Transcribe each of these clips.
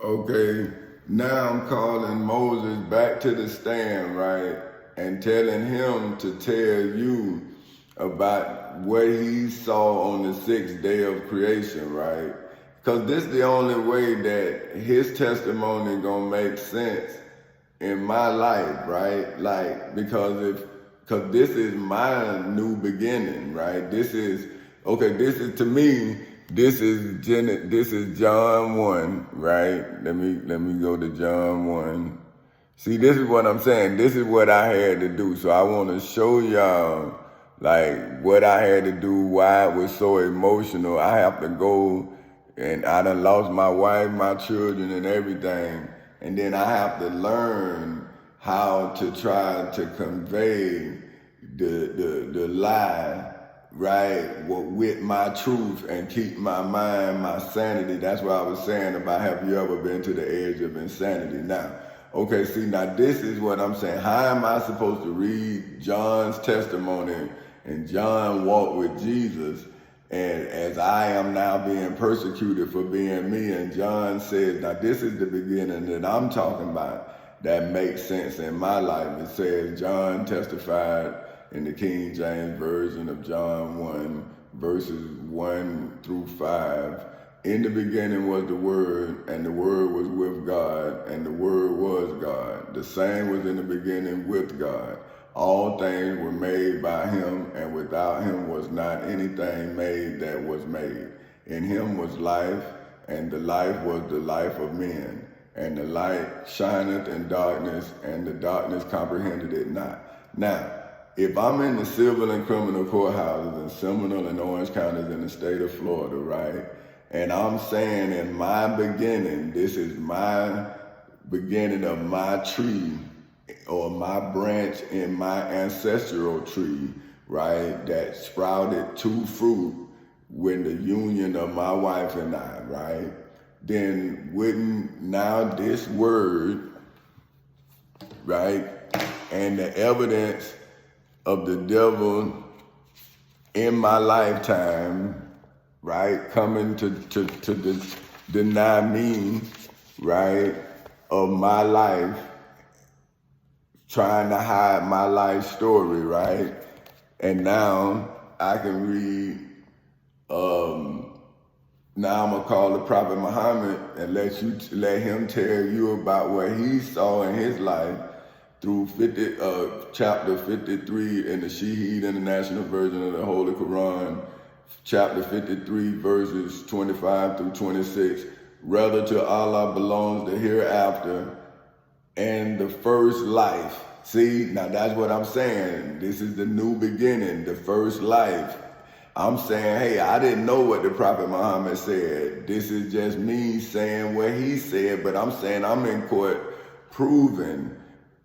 Okay, now I'm calling Moses back to the stand, right? And telling him to tell you about what he saw on the sixth day of creation, right? Because this is the only way that his testimony gonna make sense in my life, right? Like, because this is my new beginning, right? This is to me, this is John 1, right? Let me go to John 1. See, this is what I'm saying. This is what I had to do. So I want to show y'all like what I had to do, why it was so emotional. I have to go, and I done lost my wife, my children, and everything. And then I have to learn how to try to convey the lie, right, with my truth and keep my mind, my sanity. That's what I was saying about, have you ever been to the edge of insanity? Now, okay, see, now this is what I'm saying. How am I supposed to read John's testimony and John walked with Jesus, and as I am now being persecuted for being me, and John says, now this is the beginning that I'm talking about that makes sense in my life. It says, John testified in the King James Version of John 1, verses 1 through 5. In the beginning was the Word, and the Word was with God, and the Word was God. The same was in the beginning with God. All things were made by him, and without him was not anything made that was made. In him was life, and the life was the life of men. And the light shineth in darkness, and the darkness comprehended it not. Now, if I'm in the civil and criminal courthouses in Seminole and Orange counties in the state of Florida, right? And I'm saying in my beginning, this is my beginning of my tree or my branch in my ancestral tree, right? That sprouted two fruit with the union of my wife and I, right? Then wouldn't now this word, right? And the evidence of the devil in my lifetime, right, coming to deny me, right, of my life, trying to hide my life story, right? And now I can read, now I'm gonna call the Prophet Muhammad and let him tell you about what he saw in his life through chapter 53 in the Shaheed International Version of the Holy Quran, chapter 53, verses 25 through 26. Rather to Allah belongs the hereafter and the first life. See, now that's what I'm saying. This is the new beginning, the first life. I'm saying, hey, I didn't know what the Prophet Muhammad said. This is just me saying what he said, but I'm saying I'm in court proving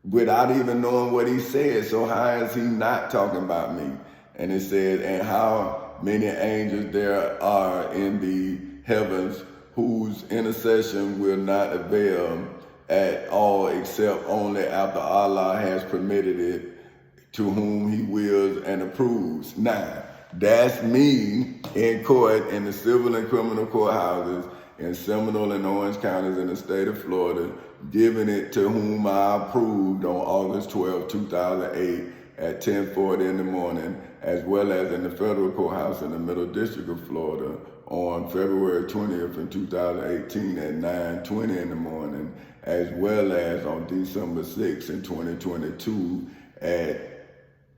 without even knowing what he said. So how is he not talking about me? And it said, and how many angels there are in the heavens whose intercession will not avail at all, except only after Allah has permitted it to whom he wills and approves. Now, that's me in court in the civil and criminal courthouses in Seminole and Orange counties in the state of Florida, giving it to whom I approved on August 12, 2008 at 10:40 in the morning, as well as in the federal courthouse in the Middle District of Florida on February 20th in 2018 at 9:20 in the morning, as well as on December 6th in 2022 at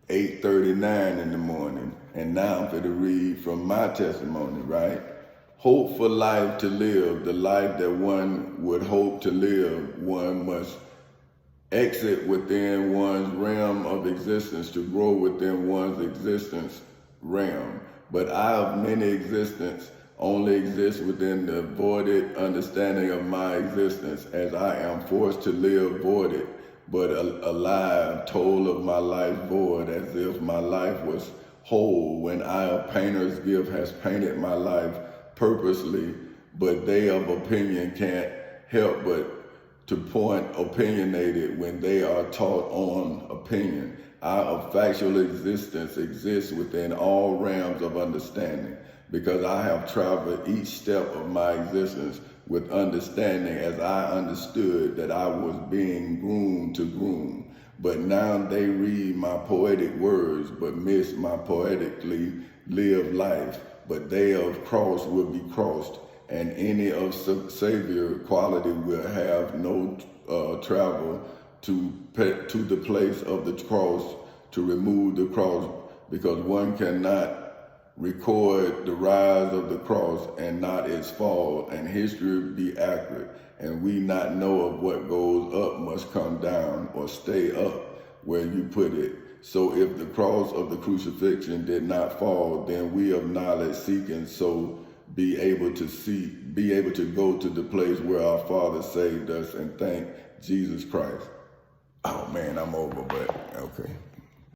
8:39 in the morning. And now I'm going to read from my testimony, right? Hope for life to live, the life that one would hope to live, one must exit within one's realm of existence to grow within one's existence realm. But I of many existence only exist within the voided understanding of my existence, as I am forced to live voided, but alive, told of my life void, as if my life was whole, when I of painter's gift has painted my life purposely, but they of opinion can't help but to point opinionated when they are taught on opinion. I of factual existence exist within all realms of understanding, because I have traveled each step of my existence with understanding as I understood that I was being groomed to groom. But now they read my poetic words, but miss my poetically lived life. But they of cross will be crossed, and any of Savior quality will have no travel to the place of the cross to remove the cross, because one cannot record the rise of the cross and not its fall, and history be accurate, and we not know of what goes up must come down or stay up where you put it. So if the cross of the crucifixion did not fall, then we of knowledge seeking so be able to go to the place where our Father saved us and thank Jesus Christ. Oh man, I'm over, but okay.